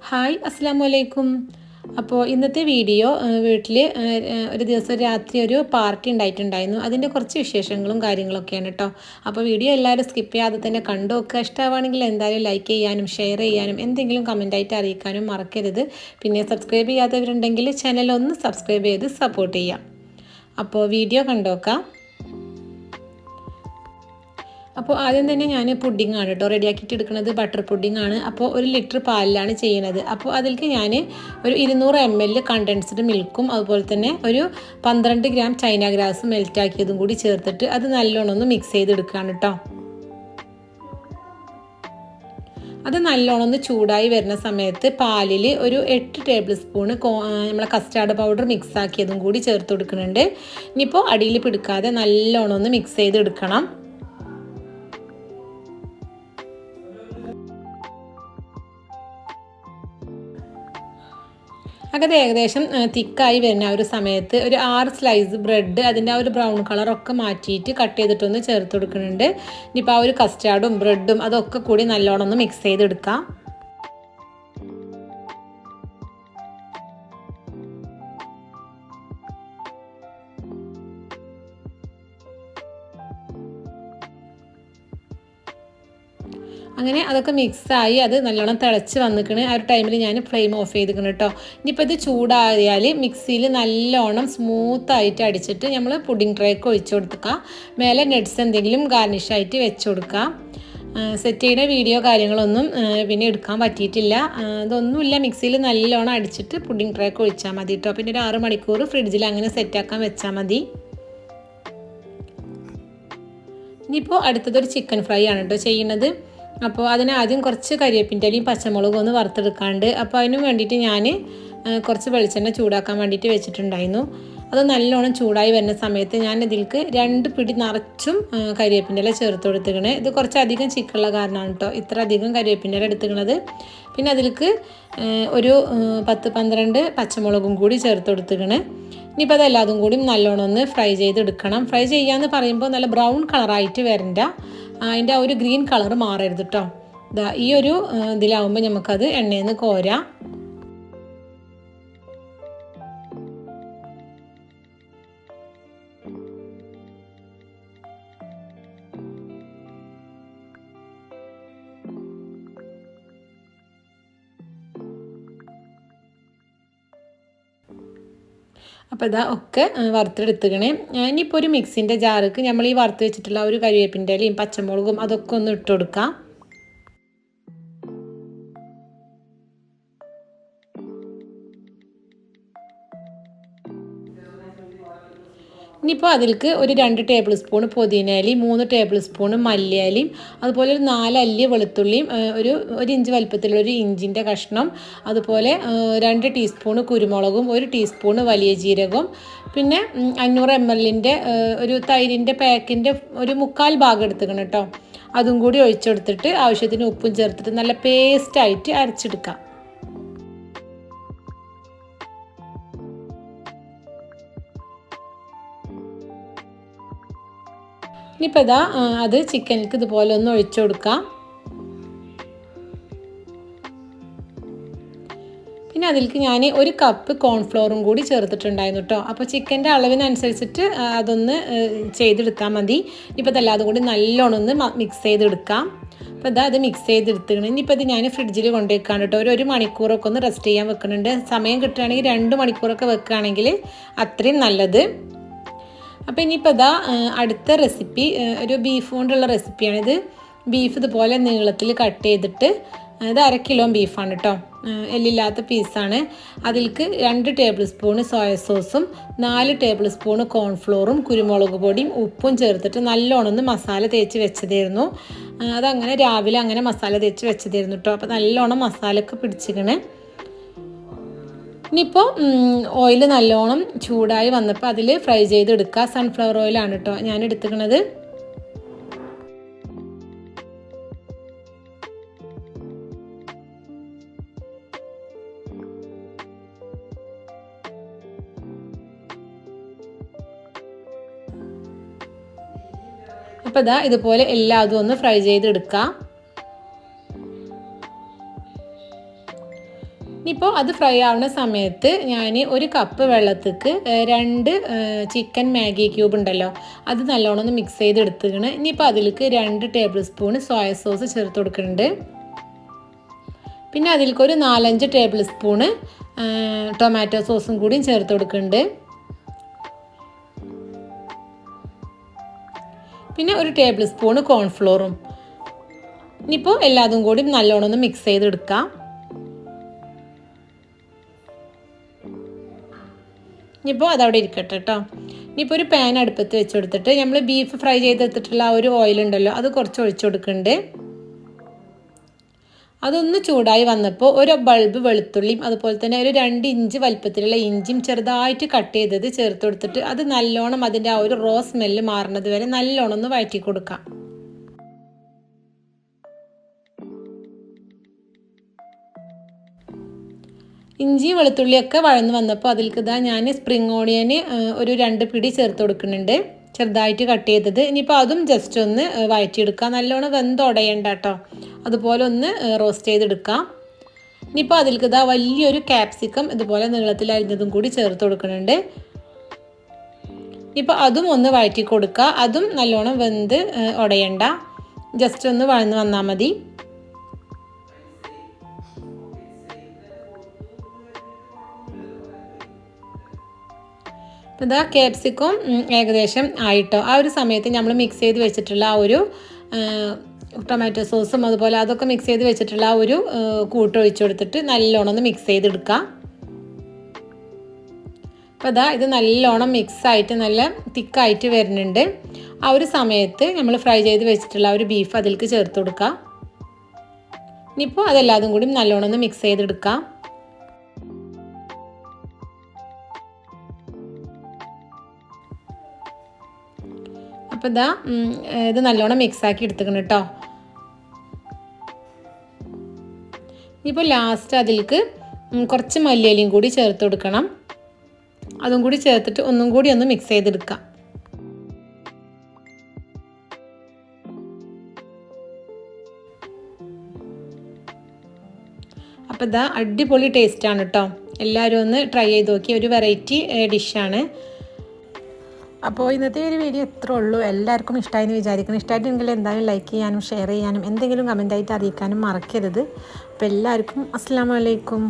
Hi അസ്സലാമു അലൈക്കും. അപ്പോൾ ഇന്നത്തെ വീഡിയോ വീട്ടിൽ ഒരു ദിവസം രാത്രി ഒരു പാർട്ടി ഉണ്ടായിട്ടുണ്ടായിരുന്നു. അതിൻ്റെ കുറച്ച് വിശേഷങ്ങളും കാര്യങ്ങളൊക്കെയാണ് കേട്ടോ. അപ്പോൾ വീഡിയോ എല്ലാവരും സ്കിപ്പ് ചെയ്യാതെ തന്നെ കണ്ടു നോക്കുക. ഇഷ്ടമാണെങ്കിൽ എന്തായാലും ലൈക്ക് ചെയ്യാനും ഷെയർ ചെയ്യാനും എന്തെങ്കിലും കമൻറ്റായിട്ട് അറിയിക്കാനും മറക്കരുത്. പിന്നെ സബ്സ്ക്രൈബ് ചെയ്യാത്തവരുണ്ടെങ്കിൽ ചാനൽ ഒന്ന് സബ്സ്ക്രൈബ് ചെയ്ത് സപ്പോർട്ട് ചെയ്യാം. അപ്പോൾ വീഡിയോ കണ്ടോക്കാം. അപ്പോൾ ആദ്യം തന്നെ ഞാൻ പുഡിംഗ് ആണ് കേട്ടോ റെഡിയാക്കിയിട്ട് എടുക്കുന്നത്. ബട്ടർ പുഡിംഗ് ആണ്. അപ്പോൾ 1 ലിറ്റർ പാലിലാണ് ചെയ്യുന്നത്. അപ്പോൾ അതിലേക്ക് ഞാൻ ഒരു 200 ml കണ്ടൻസ്ഡ് മിൽക്കും അതുപോലെ തന്നെ ഒരു 12 ഗ്രാം ചൈന ഗ്രാസ് മെൽറ്റാക്കിയതും കൂടി ചേർത്തിട്ട് അത് നല്ലോണം ഒന്ന് മിക്സ് ചെയ്തെടുക്കുകയാണ് കേട്ടോ. അത് നല്ലോണം ഒന്ന് ചൂടായി വരുന്ന സമയത്ത് പാലിൽ ഒരു 8 ടേബിൾ സ്പൂണ് നമ്മളെ കസ്റ്റാർഡ് പൗഡർ മിക്സ് ആക്കിയതും കൂടി ചേർത്ത് കൊടുക്കുന്നുണ്ട്. ഇനിയിപ്പോൾ അടിയിൽ പിടിക്കാതെ നല്ലോണം ഒന്ന് മിക്സ് ചെയ്തെടുക്കണം. അത് ഏകദേശം തിക്കായി വരുന്ന ഒരു സമയത്ത് ഒരു 6 സ്ലൈസ് ബ്രെഡ് അതിൻ്റെ ആ ഒരു ബ്രൗൺ കളറൊക്കെ മാറ്റിയിട്ട് കട്ട് ചെയ്തിട്ടൊന്ന് ചേർത്ത് കൊടുക്കുന്നുണ്ട്. ഇനിയിപ്പോൾ ആ ഒരു കസ്റ്റാർഡും ബ്രെഡും അതൊക്കെ കൂടി നല്ലോണം ഒന്ന് മിക്സ് ചെയ്തെടുക്കാം. അങ്ങനെ അതൊക്കെ മിക്സായി അത് നല്ലോണം തിളച്ച് വന്നിക്കണ്. ആ ഒരു ടൈമിൽ ഞാൻ ഫ്ലെയിം ഓഫ് ചെയ്തിരിക്കണം കേട്ടോ. ഇനിയിപ്പോൾ ഇത് ചൂടായാൽ മിക്സിയിൽ നല്ലോണം സ്മൂത്തായിട്ട് അടിച്ചിട്ട് നമ്മൾ പുഡിംഗ് ട്രേക്ക് ഒഴിച്ചു കൊടുക്കുക. മേലെ നട്ട്സ് എന്തെങ്കിലും ഗാർണിഷായിട്ട് വെച്ച് കൊടുക്കുക. സെറ്റ് ചെയ്യുന്ന വീഡിയോ കാര്യങ്ങളൊന്നും പിന്നെ എടുക്കാൻ പറ്റിയിട്ടില്ല. ഇതൊന്നുമില്ല, മിക്സിയിൽ നല്ലോണം അടിച്ചിട്ട് പുഡിംഗ് ട്രേക്ക് ഒഴിച്ചാൽ മതി കേട്ടോ. പിന്നെ ഒരു 6 മണിക്കൂർ ഫ്രിഡ്ജിൽ അങ്ങനെ സെറ്റാക്കാൻ വെച്ചാൽ മതി. ഇനിയിപ്പോൾ അടുത്തതൊരു ചിക്കൻ ഫ്രൈ ആണ് കേട്ടോ ചെയ്യുന്നത്. അപ്പോൾ അതിന് ആദ്യം കുറച്ച് കരിവേപ്പിൻ്റെ ഇലയും പച്ചമുളകും ഒന്ന് വറുത്തെടുക്കാണ്ട്. അപ്പോൾ അതിന് വേണ്ടിയിട്ട് ഞാൻ കുറച്ച് വെളിച്ചെണ്ണ ചൂടാക്കാൻ വേണ്ടിയിട്ട് വെച്ചിട്ടുണ്ടായിരുന്നു. അത് നല്ലോണം ചൂടായി വരുന്ന സമയത്ത് ഞാൻ ഇതിലേക്ക് 2 പിടി നിറച്ചും കരിവേപ്പിൻ്റെ ഇല ചേർത്ത് കൊടുത്തിക്കണേ. ഇത് കുറച്ചധികം ചിക്കനുള്ള കാരണമാണ് കേട്ടോ ഇത്ര അധികം കരിവേപ്പിൻ്റെ ഇല എടുത്തിക്കണത്. പിന്നെ അതിലേക്ക് ഒരു 10-12 പച്ചമുളകും കൂടി ചേർത്ത് കൊടുത്തിക്കണേ. ഇനിയിപ്പോൾ അതെല്ലാതും കൂടി നല്ലോണം ഒന്ന് ഫ്രൈ ചെയ്തെടുക്കണം. ഫ്രൈ ചെയ്യാമെന്ന് പറയുമ്പോൾ നല്ല ബ്രൗൺ കളറായിട്ട് വരണ്ട, അതിൻ്റെ ആ ഒരു ഗ്രീൻ കളർ മാറരുത് കേട്ടോ. ഈ ഒരു ഇതിലാവുമ്പോൾ നമുക്കത് എണ്ണയിൽ നിന്ന് കോരാം. അപ്പോൾ ഇതാ ഒക്കെ വറുത്തെടുത്തുകണേ. ഇനിയിപ്പോൾ ഒരു മിക്സിൻ്റെ ജാർക്ക് നമ്മൾ ഈ വറുത്ത് വെച്ചിട്ടുള്ള ഒരു കരിവേപ്പിൻ്റെ ഇലയും പച്ചമുളകും അതൊക്കെ ഒന്ന് ഇട്ട് കൊടുക്കാം. ഇനിയിപ്പോൾ അതിലേക്ക് ഒരു 2 ടേബിൾ സ്പൂൺ പുതിനയിലയും 3 ടേബിൾ സ്പൂൺ മല്ലിയിലയും അതുപോലെ ഒരു 4 അല്ലി വെളുത്തുള്ളിയും ഒരു ഇഞ്ച് വലുപ്പത്തിലുള്ള ഒരു ഇഞ്ചിൻ്റെ കഷ്ണം, അതുപോലെ 2 ടീസ്പൂൺ കുരുമുളകും 1 ടീസ്പൂൺ വലിയ ജീരകവും പിന്നെ 500 ml ഒരു തൈരിൻ്റെ പാക്കിൻ്റെ ഒരു 1/4 ഭാഗം എടുത്തുക്കണം കേട്ടോ. അതും കൂടി ഒഴിച്ചെടുത്തിട്ട് ആവശ്യത്തിന് ഉപ്പും ചേർത്തിട്ട് നല്ല പേസ്റ്റായിട്ട് അരച്ചെടുക്കാം. ഇനിയിപ്പോൾ ഇതാ അത് ചിക്കനിലേക്ക് ഇതുപോലെ ഒന്ന് ഒഴിച്ചു കൊടുക്കാം. പിന്നെ അതിലേക്ക് ഞാൻ 1 കപ്പ് കോൺഫ്ലോറും കൂടി ചേർത്തിട്ടുണ്ടായിരുന്നു കേട്ടോ. അപ്പോൾ ചിക്കൻ്റെ അളവിനനുസരിച്ചിട്ട് അതൊന്ന് ചെയ്തെടുത്താൽ മതി. ഇപ്പോൾ ഇതെല്ലാതും കൂടി നല്ലോണം ഒന്ന് മിക്സ് ചെയ്തെടുക്കാം. അപ്പോൾ ഇതാ അത് മിക്സ് ചെയ്തെടുത്തിക്കണം. ഇനിയിപ്പോൾ ഇത് ഞാൻ ഫ്രിഡ്ജിൽ കൊണ്ടുവയ്ക്കാണ് കേട്ടോ. ഒരു മണിക്കൂറൊക്കെ ഒന്ന് റെസ്റ്റ് ചെയ്യാൻ വെക്കുന്നുണ്ട്. സമയം കിട്ടുകയാണെങ്കിൽ 2 മണിക്കൂറൊക്കെ വെക്കുകയാണെങ്കിൽ അത്രയും നല്ലത്. അപ്പോൾ ഇനിയിപ്പോൾ ഇതാ അടുത്ത റെസിപ്പി ഒരു ബീഫ് കൊണ്ടുള്ള റെസിപ്പിയാണിത്. ബീഫ് ഇതുപോലെ നീളത്തിൽ കട്ട് ചെയ്തിട്ട് ഇത് 1/2 കിലോ ബീഫാണ് കേട്ടോ, എല്ലില്ലാത്ത പീസാണ്. അതിലേക്ക് 2 ടേബിൾ സ്പൂൺ സോയ സോസും 4 ടേബിൾ സ്പൂൺ കോൺഫ്ലോറും കുരുമുളക് പൊടിയും ഉപ്പും ചേർത്തിട്ട് നല്ലോണം ഒന്ന് മസാല തേച്ച് വെച്ചതായിരുന്നു. അതങ്ങനെ രാവിലെ അങ്ങനെ മസാല തേച്ച് വെച്ചതായിരുന്നു കേട്ടോ. അപ്പോൾ നല്ലോണം മസാലയൊക്കെ പിടിച്ചിക്കണേ. ഇനിയിപ്പോൾ ഓയിൽ നല്ലോണം ചൂടായി വന്നപ്പോൾ അതിൽ ഫ്രൈ ചെയ്തെടുക്കുക. സൺഫ്ലവർ ഓയിലാണ് കേട്ടോ ഞാൻ എടുത്തിരിക്കുന്നത്. അപ്പോൾ ഇതാ ഇതുപോലെ എല്ലാതും ഒന്ന് ഫ്രൈ ചെയ്തെടുക്കാം. ഇനിയിപ്പോൾ അത് ഫ്രൈ ആവുന്ന സമയത്ത് ഞാൻ ഒരു കപ്പ് വെള്ളത്തേക്ക് 2 ചിക്കൻ മാഗി ക്യൂബ് ഉണ്ടല്ലോ അത് നല്ലോണം ഒന്ന് മിക്സ് ചെയ്ത് എടുത്തുകയാണ്. ഇനിയിപ്പോൾ അതിലേക്ക് 2 ടേബിൾ സ്പൂൺ സോയ സോസ് ചേർത്ത് കൊടുക്കുന്നുണ്ട്. പിന്നെ അതിലേക്ക് ഒരു 4-5 ടേബിൾ സ്പൂണ് ടൊമാറ്റോ സോസും കൂടിയും ചേർത്ത് കൊടുക്കുന്നുണ്ട്. പിന്നെ ഒരു ടേബിൾ സ്പൂണ് കോൺഫ്ലോറും. ഇനിയിപ്പോൾ എല്ലാതും കൂടി നല്ലോണം ഒന്ന് മിക്സ് ചെയ്തെടുക്കാം. ഇനിയിപ്പോൾ അതവിടെ ഇരിക്കട്ടെ കേട്ടോ. ഇനിയിപ്പോൾ ഒരു പാൻ അടുപ്പത്ത് വെച്ച് കൊടുത്തിട്ട് നമ്മൾ ബീഫ് ഫ്രൈ ചെയ്തെടുത്തിട്ടുള്ള ആ ഒരു ഓയിൽ ഉണ്ടല്ലോ അത് കുറച്ച് ഒഴിച്ചു കൊടുക്കുന്നുണ്ട്. അതൊന്ന് ചൂടായി വന്നപ്പോൾ ഒരു ബൾബ് വെളുത്തുള്ളിയും അതുപോലെ തന്നെ ഒരു 2 ഇഞ്ച് വലിപ്പത്തിലുള്ള ഇഞ്ചിയും ചെറുതായിട്ട് കട്ട് ചെയ്തത് ചേർത്ത് കൊടുത്തിട്ട് അത് നല്ലോണം അതിൻ്റെ ആ ഒരു റോ സ്മെല്ല് മാറുന്നത് വരെ നല്ലോണം ഒന്ന് വഴറ്റി കൊടുക്കാം. ഇഞ്ചി വെളുത്തുള്ളിയൊക്കെ വഴന്ന് വന്നപ്പോൾ അതിലേക്ക് ഞാൻ സ്പ്രിംഗ് ഓണിയൻ ഒരു 2 പിടി ചേർത്ത് കൊടുക്കുന്നുണ്ട്, ചെറുതായിട്ട് കട്ട് ചെയ്തത്. ഇനിയിപ്പോൾ അതും ജസ്റ്റ് ഒന്ന് വഴറ്റിയെടുക്കുക. നല്ലോണം വെന്തുടയണ്ട കേട്ടോ, അതുപോലെ ഒന്ന് റോസ്റ്റ് ചെയ്തെടുക്കാം. ഇനിയിപ്പോൾ അതിലേക്ക് വലിയൊരു ക്യാപ്സിക്കം ഇതുപോലെ നീളത്തിൽ അരിഞ്ഞതും കൂടി ചേർത്ത് കൊടുക്കുന്നുണ്ട്. ഇപ്പോൾ അതും ഒന്ന് വഴറ്റി കൊടുക്കുക. അതും നല്ലോണം വെന്ത് ഉടയണ്ട, ജസ്റ്റ് ഒന്ന് വഴന്ന് വന്നാൽ മതി. ഇതാ ക്യാപ്സിക്കം ഏകദേശം ആയിട്ടോ. ആ ഒരു സമയത്ത് നമ്മൾ മിക്സ് ചെയ്ത് വെച്ചിട്ടുള്ള ആ ഒരു ടൊമാറ്റോ സോസും അതുപോലെ അതൊക്കെ മിക്സ് ചെയ്ത് വെച്ചിട്ടുള്ള ആ ഒരു കൂട്ടൊഴിച്ച് കൊടുത്തിട്ട് നല്ലോണം ഒന്ന് മിക്സ് ചെയ്തെടുക്കാം. അപ്പോൾ ഇതാ ഇത് നല്ലോണം മിക്സായിട്ട് നല്ല തിക്കായിട്ട് വരുന്നുണ്ട്. ആ ഒരു സമയത്ത് നമ്മൾ ഫ്രൈ ചെയ്ത് വെച്ചിട്ടുള്ള ആ ഒരു ബീഫ് അതിലേക്ക് ചേർത്ത് കൊടുക്കാം. ഇനിയിപ്പോൾ അതെല്ലാതും കൂടി നല്ലോണം ഒന്ന് മിക്സ് ചെയ്തെടുക്കാം. അപ്പോൾ ഇതാ ഇത് നല്ലോണം മിക്സാക്കി എടുത്തുക്കണം കേട്ടോ. ഇപ്പോൾ ലാസ്റ്റ് അതിലേക്ക് കുറച്ച് മല്ലിയിലയും കൂടി ചേർത്ത് കൊടുക്കണം. അതും കൂടി ചേർത്തിട്ട് ഒന്നും കൂടി ഒന്ന് മിക്സ് ചെയ്തെടുക്കാം. അപ്പോൾ ഇതാ അടിപൊളി ടേസ്റ്റാണ് കേട്ടോ. എല്ലാവരും ഒന്ന് ട്രൈ ചെയ്ത് നോക്കി, ഒരു വെറൈറ്റി ഡിഷാണ്. അപ്പോൾ ഇന്നത്തെ ഒരു വീഡിയോ ഇത്രേ ഉള്ളൂ. എല്ലാവർക്കും ഇഷ്ടമായെന്ന് വിചാരിക്കണം. ഇഷ്ടമായിട്ടുണ്ടെങ്കിൽ എന്തായാലും ലൈക്ക് ചെയ്യാനും ഷെയർ ചെയ്യാനും എന്തെങ്കിലും കമൻറ്റായിട്ട് അറിയിക്കാനും മറക്കരുത്. അപ്പോൾ എല്ലാവർക്കും അസ്സലാമു അലൈക്കും.